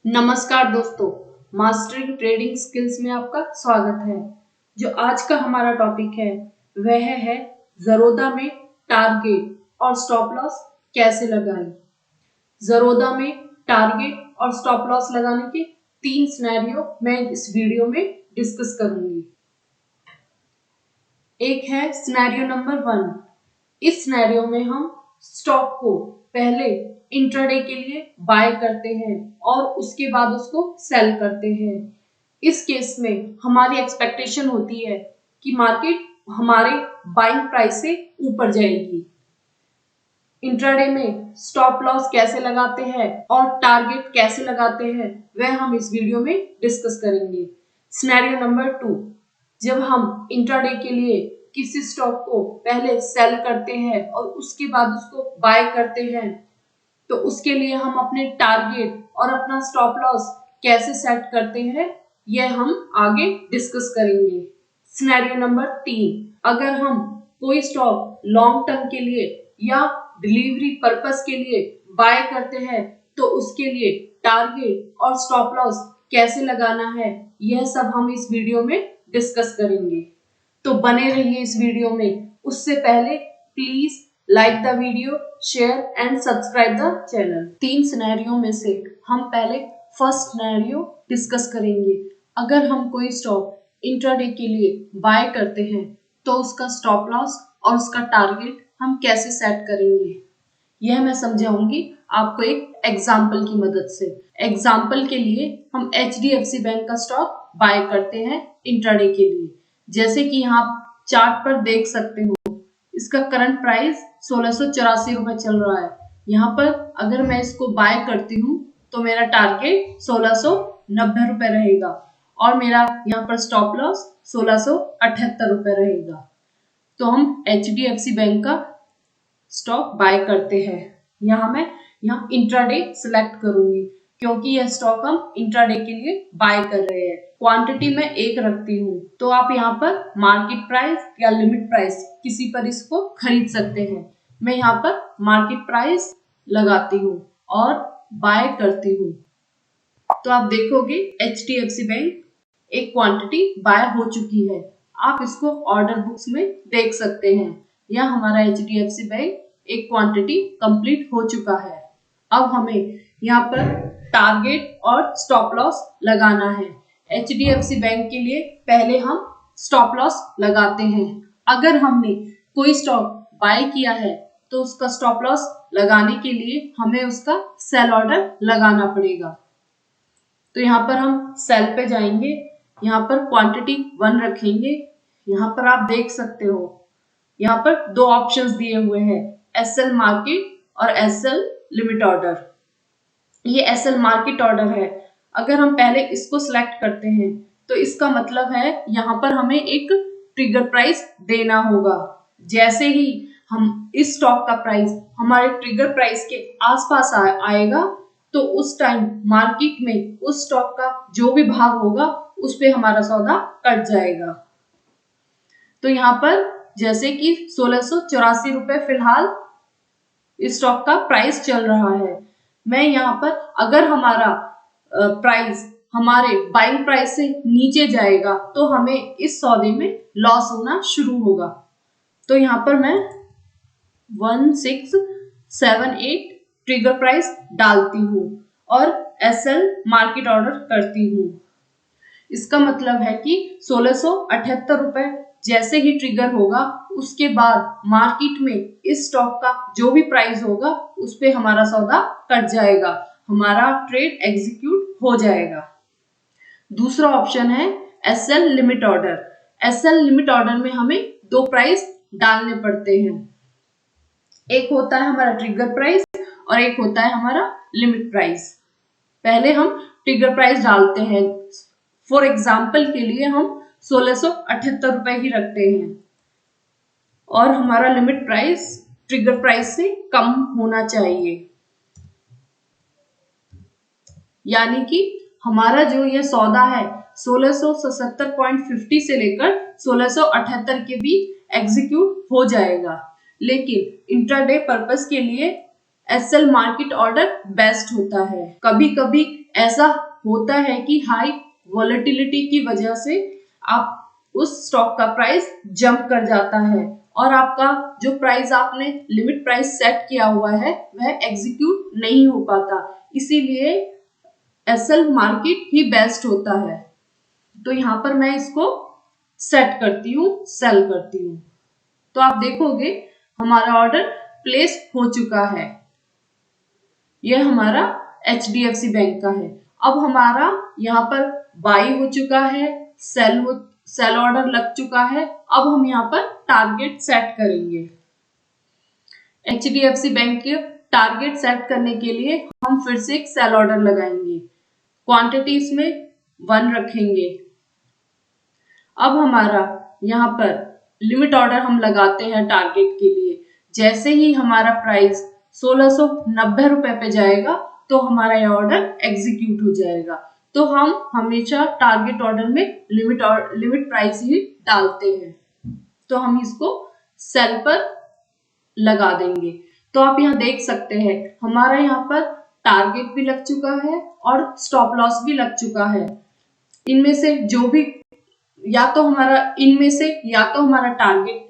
नमस्कार दोस्तों, mastering trading skills में आपका स्वागत है। जो आज का हमारा टॉपिक है वह है ज़रोदा में टारगेट और स्टॉप लॉस कैसे लगाएं। ज़रोदा में टारगेट और स्टॉप लॉस लगाने के 3 सिनेरियो मैं इस वीडियो में डिस्कस करूंगी। एक है सिनेरियो नंबर 1। इस सिनेरियो में हम स्टॉक को पहले इंट्राडे के लिए बाय करते हैं और उसके बाद उसको सेल करते हैं। इस केस में हमारी एक्सपेक्टेशन होती है कि मार्केट हमारे बाइंग प्राइस से ऊपर जाएगी। इंट्राडे में स्टॉप लॉस कैसे लगाते हैं और टारगेट कैसे लगाते हैं वह हम इस वीडियो में डिस्कस करेंगे। सिनेरियो नंबर 2, जब हम इंट्राडे के लिए किसी स्टॉक को पहले सेल करते हैं और उसके बाद उसको बाय करते हैं, तो उसके लिए हम अपने टारगेट और अपना स्टॉप लॉस कैसे सेट करते हैं यह हम आगे डिस्कस करेंगे। सिनेरियो नंबर 3, अगर हम कोई स्टॉक लॉन्ग टर्म के लिए या डिलीवरी पर्पस के लिए बाय करते हैं तो उसके लिए टारगेट और स्टॉप लॉस कैसे लगाना है यह सब हम इस वीडियो में डिस्कस करेंगे। तो बने रहिए इस वीडियो में। उससे पहले please like the video, share and subscribe the channel. 3 scenario में से हम पहले फर्स्ट सिनेरियो डिस्कस करेंगे। अगर हम कोई स्टॉक इंट्राडे के लिए बाय करते हैं तो उसका स्टॉप लॉस और उसका टारगेट हम कैसे सेट करेंगे यह मैं समझाऊंगी आपको एक एग्जाम्पल की मदद से। एग्जाम्पल के लिए हम HDFC बैंक का स्टॉक बाय करते हैं इंट्राडे के लिए। जैसे कि यहाँ चार्ट पर देख सकते हो, इसका करंट प्राइस 1684 रुपए चल रहा है। यहाँ पर अगर मैं इसको बाय करती हूँ तो मेरा टारगेट 1690 रुपए रहेगा और मेरा यहाँ पर स्टॉप लॉस 1678 रुपए रहेगा। तो हम HDFC बैंक का स्टॉक बाय करते हैं। यहाँ इंट्राडे सिलेक्ट करूंगी क्योंकि यह स्टॉक हम इंट्राडे के लिए बाय कर रहे हैं। क्वांटिटी में 1 रखती हूँ, तो आप यहाँ पर मार्केट प्राइस या लिमिट प्राइस किसी पर इसको खरीद सकते हैं। मैं यहाँ पर मार्केट प्राइस लगाती हूँ और बाय करती हूँ। तो आप देखोगे HDFC बैंक एक क्वांटिटी बाय हो चुकी है। आप इसको ऑर्डर बुक्स में देख सकते हैं। यह हमारा HDFC बैंक एक क्वांटिटी कंप्लीट हो चुका है। अब हमें यहाँ पर टारगेट और स्टॉप लॉस लगाना है। HDFC बैंक के लिए पहले हम स्टॉप लॉस लगाते हैं। अगर हमने कोई स्टॉक बाय किया है तो उसका स्टॉप लॉस लगाने के लिए हमें उसका सेल ऑर्डर लगाना पड़ेगा। तो यहाँ पर हम सेल पे जाएंगे, यहाँ पर क्वांटिटी 1 रखेंगे। यहाँ पर आप देख सकते हो, यहाँ पर 2 ऑप्शंस दिए हुए हैं, SL मार्केट और SL लिमिट ऑर्डर। ये SL मार्केट ऑर्डर है। अगर हम पहले इसको सिलेक्ट करते हैं तो इसका मतलब है यहाँ पर हमें एक ट्रिगर प्राइस देना होगा। जैसे ही हम इस स्टॉक का प्राइस हमारे ट्रिगर प्राइस के आसपास आएगा तो उस टाइम मार्केट में उस स्टॉक का जो भी भाव होगा उस पे हमारा सौदा कट जाएगा। तो यहाँ पर जैसे कि 1684 रुपए फिलहाल इस स्टॉक का प्राइस चल रहा है। मैं यहाँ पर अगर हमारा प्राइस हमारे बाइंग प्राइस से नीचे जाएगा तो हमें इस सौदे में लॉस होना शुरू होगा। तो यहाँ पर मैं 1678 ट्रिगर प्राइस डालती हूँ और SL मार्केट ऑर्डर करती हूँ। इसका मतलब है कि 1678 रुपए जैसे ही ट्रिगर होगा उसके बाद मार्केट में इस स्टॉक का जो भी प्राइस होगा उस पे हमारा सौदा कट जाएगा, हमारा ट्रेड एग्जीक्यूट हो जाएगा। दूसरा ऑप्शन है SL limit order. SL limit order में हमें 2 प्राइस डालने पड़ते हैं। एक होता है हमारा ट्रिगर प्राइस और एक होता है हमारा लिमिट प्राइस। पहले हम ट्रिगर प्राइस डालते हैं। फॉर एग्जाम्पल के लिए हम 1678 रुपए ही रखते हैं और हमारा लिमिट प्राइस ट्रिगर प्राइस से कम होना चाहिए। यानी कि हमारा जो ये सौदा है 1677.50 से लेकर 1678 के बीच एग्जीक्यूट हो जाएगा। लेकिन इंट्राडे पर्पस के लिए SL मार्केट ऑर्डर बेस्ट होता है। कभी कभी ऐसा होता है कि हाई वॉलेटिलिटी की वजह से आप उस स्टॉक का प्राइस जंप कर जाता है और आपका जो प्राइस आपने लिमिट प्राइस सेट किया हुआ है वह एग्जीक्यूट नहीं हो पाता। इसीलिए एसएल मार्केट ही बेस्ट होता है। तो यहाँ पर मैं इसको सेट करती हूँ, सेल करती हूँ। तो आप देखोगे हमारा ऑर्डर प्लेस हो चुका है। यह हमारा HDFC बैंक का है। अब हमारा यहाँ पर बाई हो चुका है, सेल ऑर्डर लग चुका है। अब हम यहाँ पर टारगेट सेट करेंगे। HDFC बैंक के टारगेट सेट करने के लिए हम फिर से एक सेल ऑर्डर लगाएंगे। क्वांटिटी इसमें 1 रखेंगे। अब हमारा यहाँ पर लिमिट ऑर्डर हम लगाते हैं टारगेट के लिए। जैसे ही हमारा प्राइस 1690 रुपए पे जाएगा तो हमारा यह ऑर्डर एग्जीक्यूट हो जाएगा। तो हम हमेशा टारगेट ऑर्डर में लिमिट प्राइस ही डालते हैं। तो हम इसको सेल पर लगा देंगे। तो आप यहाँ देख सकते हैं हमारा यहाँ पर टारगेट भी लग चुका है और स्टॉप लॉस भी लग चुका है। इनमें से जो भी या तो हमारा टारगेट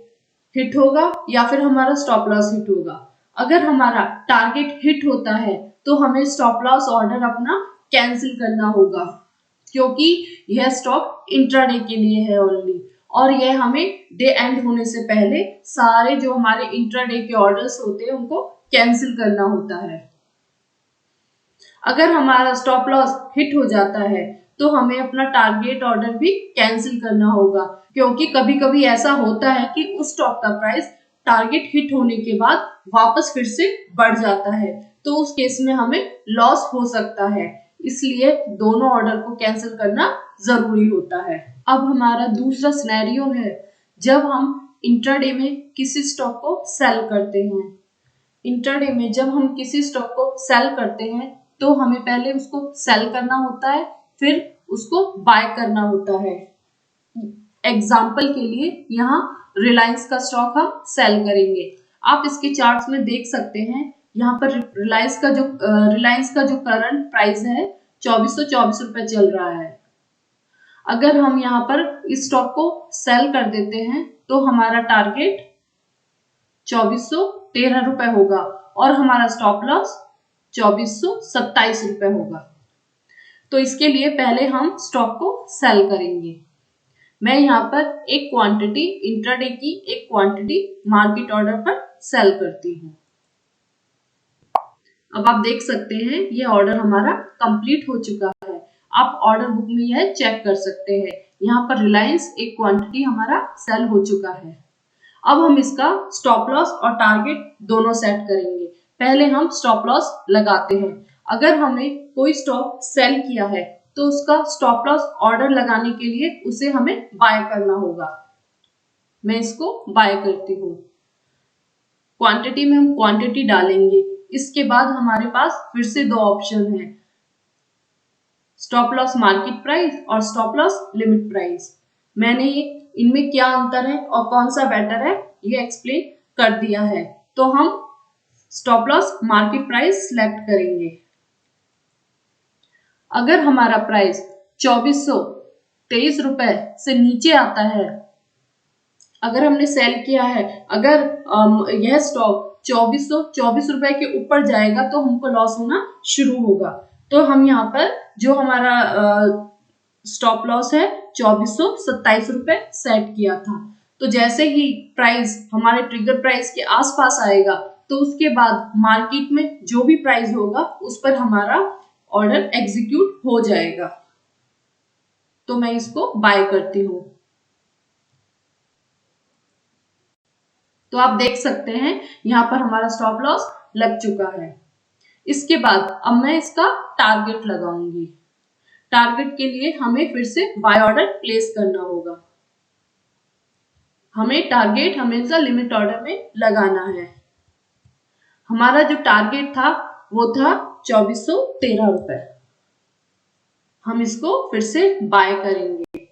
हिट होगा या फिर हमारा स्टॉप लॉस हिट होगा। अगर हमारा टारगेट हिट होता है तो हमें स्टॉप लॉस ऑर्डर अपना कैंसिल करना होगा, क्योंकि यह स्टॉक इंट्राडे के लिए है ओनली और यह हमें डे एंड होने से पहले सारे जो हमारे इंट्राडे के ऑर्डर्स होते हैं उनको कैंसिल करना होता है। अगर हमारा स्टॉप लॉस हिट हो जाता है तो हमें अपना टारगेट ऑर्डर भी कैंसिल करना होगा, क्योंकि कभी कभी ऐसा होता है कि उस स्टॉक का प्राइस टारगेट हिट होने के बाद वापस फिर से बढ़ जाता है। तो उस केस में हमें लॉस हो सकता है। इसलिए दोनों ऑर्डर को कैंसिल करना जरूरी होता है। अब हमारा दूसरा सिनेरियो है जब हम इंट्राडे में किसी स्टॉक को सेल करते हैं। इंट्राडे में जब हम किसी स्टॉक को सेल करते हैं तो हमें पहले उसको सेल करना होता है, फिर उसको बाय करना होता है। एग्जाम्पल के लिए यहाँ रिलायंस का स्टॉक हम सेल करेंगे। आप इसके चार्ट्स में देख सकते हैं यहाँ पर रिलायंस का जो करंट प्राइस है 2424 रुपए चल रहा है। अगर हम यहाँ पर इस स्टॉक को सेल कर देते हैं तो हमारा टारगेट 2413 रुपए होगा और हमारा स्टॉप लॉस 2427 रुपए होगा। तो इसके लिए पहले हम स्टॉक को सेल करेंगे। मैं यहाँ पर एक क्वांटिटी इंट्राडे की एक क्वांटिटी मार्केट ऑर्डर पर सेल करती हूँ। अब आप देख सकते हैं ये ऑर्डर हमारा कंप्लीट हो चुका है। आप ऑर्डर बुक में यह चेक कर सकते हैं। यहाँ पर रिलायंस एक क्वांटिटी हमारा सेल हो चुका है। अब हम इसका स्टॉप लॉस और टारगेट दोनों सेट करेंगे। पहले हम स्टॉप लॉस लगाते हैं। अगर हमें कोई स्टॉक सेल किया है तो उसका स्टॉप लॉस ऑर्डर लगाने के लिए उसे हमें बाय करना होगा। मैं इसको बाय करती हूँ। क्वांटिटी में हम क्वांटिटी डालेंगे। इसके बाद हमारे पास फिर से दो ऑप्शन है, स्टॉप लॉस मार्केट प्राइस और स्टॉप लॉस लिमिट प्राइस। मैंने इनमें क्या अंतर है और कौन सा बेटर है ये एक्सप्लेन कर दिया है। तो हम stop loss market price select करेंगे। अगर हमारा प्राइस 2423 रुपए से नीचे आता है, अगर हमने सेल किया है, अगर यह स्टॉक 2424 रुपए के ऊपर जाएगा तो हमको लॉस होना शुरू होगा। तो हम यहाँ पर जो हमारा स्टॉप लॉस है 2427 रुपए सेट किया था। तो जैसे ही प्राइस हमारे ट्रिगर प्राइस के आसपास आएगा तो उसके बाद मार्केट में जो भी प्राइस होगा उस पर हमारा ऑर्डर एग्जीक्यूट हो जाएगा। तो मैं इसको बाय करती हूँ। तो आप देख सकते हैं यहाँ पर हमारा स्टॉप लॉस लग चुका है। इसके बाद अब मैं इसका टारगेट लगाऊंगी। टारगेट के लिए हमें फिर से बाय ऑर्डर प्लेस करना होगा। हमें टारगेट हमेशा लिमिट ऑर्डर में लगाना है। हमारा जो टारगेट था वो था 2413 रुपए। हम इसको फिर से बाय करेंगे।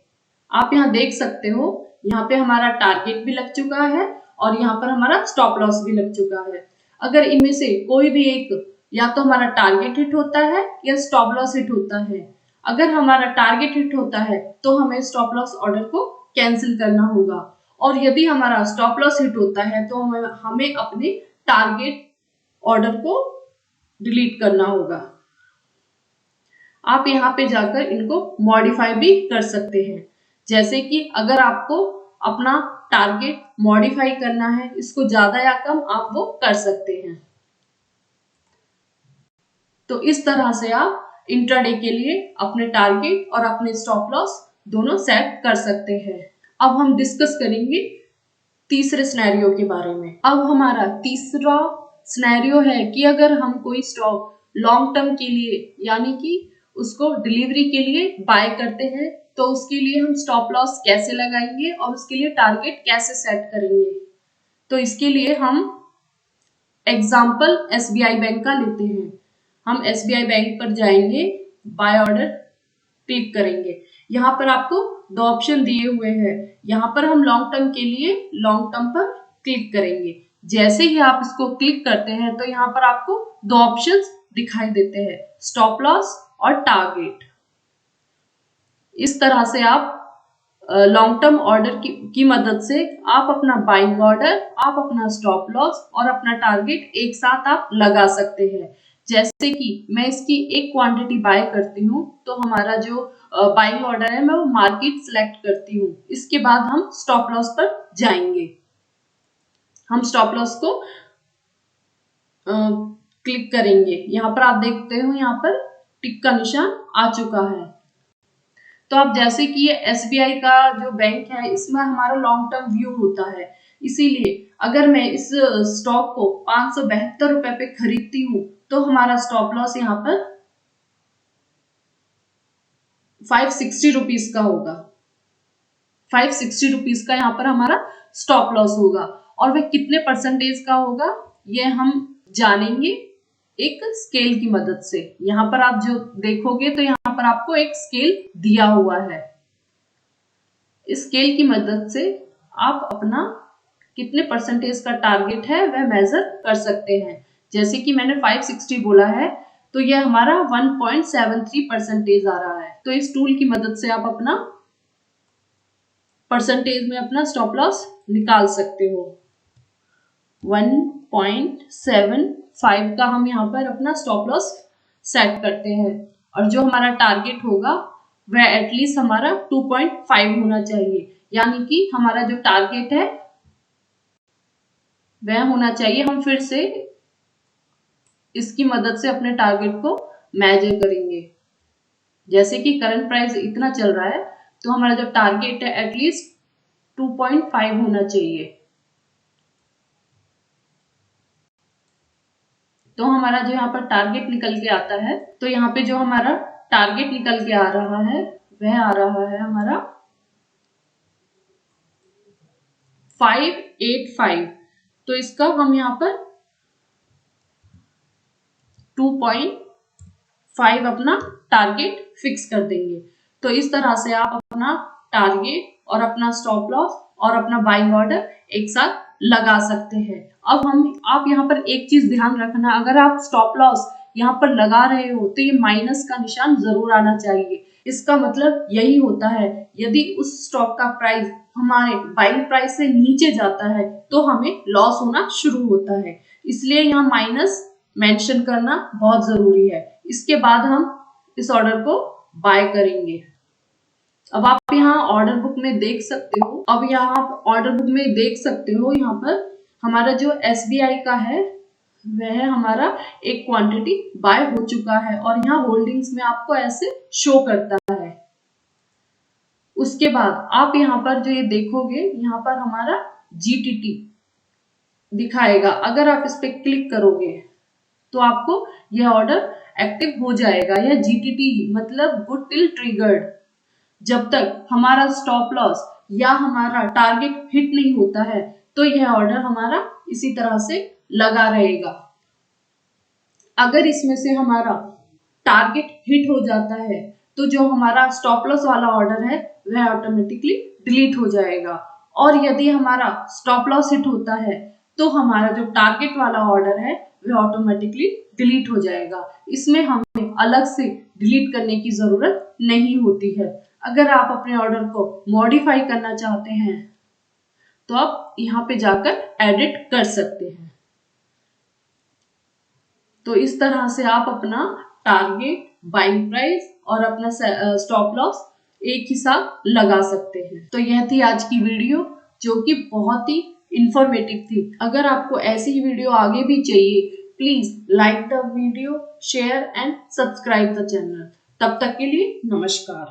आप यहाँ देख सकते हो यहाँ पे हमारा टारगेट भी लग चुका है और यहाँ पर हमारा स्टॉप लॉस भी लग चुका है। अगर इनमें से कोई भी एक या तो हमारा टारगेट हिट होता है या स्टॉप लॉस हिट होता है। अगर हमारा टारगेट हिट होता है तो हमें स्टॉप लॉस ऑर्डर को कैंसिल करना होगा, और यदि हमारा स्टॉप लॉस हिट होता है तो हमें अपने टारगेट ऑर्डर को डिलीट करना होगा। आप यहाँ पे जाकर इनको मॉडिफाई भी कर सकते हैं। जैसे कि अगर आपको अपना टारगेट मॉडिफाई करना है, इसको ज्यादा या कम आप वो कर सकते हैं। तो इस तरह से आप इंट्राडे के लिए अपने टारगेट और अपने स्टॉप लॉस दोनों सेट कर सकते हैं। अब हम डिस्कस करेंगे तीसरे सिनेरियो के बारे में। अब हमारा तीसरा सिनेरियो है कि अगर हम कोई स्टॉक लॉन्ग टर्म के लिए यानी कि उसको डिलीवरी के लिए बाय करते हैं, तो उसके लिए हम स्टॉप लॉस कैसे लगाएंगे और उसके लिए टारगेट कैसे सेट करेंगे। तो इसके लिए हम एग्जाम्पल SBI बैंक का लेते हैं। हम SBI बैंक पर जाएंगे, बाय ऑर्डर क्लिक करेंगे। यहाँ पर आपको दो ऑप्शन दिए हुए हैं। यहाँ पर हम लॉन्ग टर्म के लिए लॉन्ग टर्म पर क्लिक करेंगे। जैसे ही आप इसको क्लिक करते हैं तो यहाँ पर आपको दो ऑप्शंस दिखाई देते हैं, स्टॉप लॉस और टारगेट। इस तरह से आप लॉन्ग टर्म ऑर्डर की मदद से आप अपना बाइंग ऑर्डर, आप अपना स्टॉप लॉस और अपना टारगेट एक साथ आप लगा सकते हैं। जैसे कि मैं इसकी एक क्वांटिटी बाय करती हूँ तो हमारा जो बाइंग ऑर्डर है मैं वो मार्केट सिलेक्ट करती हूँ। इसके बाद हम स्टॉप लॉस पर जाएंगे। हम स्टॉप लॉस को क्लिक करेंगे। यहाँ पर आप देखते हो यहाँ पर टिक का निशान आ चुका है। तो आप जैसे कि ये SBI का जो बैंक है इसमें हमारा लॉन्ग टर्म व्यू होता है, इसीलिए अगर मैं इस स्टॉक को 572 रुपए पे खरीदती हूँ तो हमारा स्टॉप लॉस यहाँ पर 560 रुपीज का होगा। 560 रुपीज का यहाँ पर हमारा स्टॉप लॉस होगा, और वह कितने परसेंटेज का होगा ये हम जानेंगे एक स्केल की मदद से। यहाँ पर आप जो देखोगे तो यहाँ पर आपको एक स्केल दिया हुआ है। इस स्केल की मदद से आप अपना कितने परसेंटेज का टारगेट है वह मेजर कर सकते हैं। जैसे कि मैंने 560 बोला है तो यह हमारा 1.73% आ रहा है। तो इस टूल की मदद से आप अपना परसेंटेज में अपना स्टॉप लॉस निकाल सकते हो। 1.75 का हम यहाँ पर अपना स्टॉप लॉस सेट करते हैं, और जो हमारा टारगेट होगा वह एटलीस्ट हमारा 2.5 होना चाहिए। यानी कि हमारा जो टारगेट है वह होना चाहिए। हम फिर से इसकी मदद से अपने टारगेट को मेजर करेंगे। जैसे कि करंट प्राइस इतना चल रहा है तो हमारा जो टारगेट है एटलीस्ट 2.5 होना चाहिए। तो हमारा जो यहाँ पर टारगेट निकल के आता है, तो यहाँ पे जो हमारा टारगेट निकल के आ रहा है वह आ रहा है हमारा 585। तो इसका हम यहाँ पर 2.5 अपना टारगेट फिक्स कर देंगे। तो इस तरह से आप अपना टारगेट और अपना स्टॉप लॉस और अपना बाइंग ऑर्डर एक साथ लगा सकते हैं। अब आप यहाँ पर एक चीज ध्यान रखना, अगर आप स्टॉप लॉस यहाँ पर लगा रहे हो तो ये माइनस का निशान जरूर आना चाहिए। इसका मतलब यही होता है यदि उस स्टॉक का प्राइस हमारे बाइंग प्राइस से नीचे जाता है तो हमें लॉस होना शुरू होता है, इसलिए यहाँ माइनस मेंशन करना बहुत जरूरी है। इसके बाद हम इस ऑर्डर को बाय करेंगे। अब आप यहाँ ऑर्डर बुक में देख सकते हो, यहाँ पर हमारा जो SBI का है वह हमारा एक क्वांटिटी बाय हो चुका है, और यहाँ होल्डिंग्स में आपको ऐसे शो करता है। उसके बाद आप यहाँ पर जो ये देखोगे यहाँ पर हमारा GTT दिखाएगा। अगर आप इस पे क्लिक करोगे तो आपको यह ऑर्डर एक्टिव हो जाएगा। यह GTT मतलब गुड टिल ट्रिगर्ड। जब तक हमारा स्टॉप लॉस या हमारा टारगेट हिट नहीं होता है तो यह ऑर्डर हमारा इसी तरह से लगा रहेगा। अगर इसमें से हमारा टारगेट हिट हो जाता है तो जो हमारा स्टॉप लॉस वाला ऑर्डर है वह ऑटोमेटिकली डिलीट हो जाएगा, और यदि हमारा स्टॉप लॉस हिट होता है तो हमारा जो टारगेट वाला ऑर्डर है वह ऑटोमेटिकली डिलीट हो जाएगा। इसमें हमें अलग से डिलीट करने की जरूरत नहीं होती है। अगर आप अपने ऑर्डर को मॉडिफाई करना चाहते हैं तो आप यहाँ पे जाकर एडिट कर सकते हैं। तो इस तरह से आप अपना टारगेट, बाइंग प्राइस और अपना स्टॉप लॉस एक ही साथ लगा सकते हैं। तो यह थी आज की वीडियो जो कि बहुत ही इंफॉर्मेटिव थी। अगर आपको ऐसी ही वीडियो आगे भी चाहिए, please like the video, share and subscribe the channel. तब तक के लिए नमस्कार।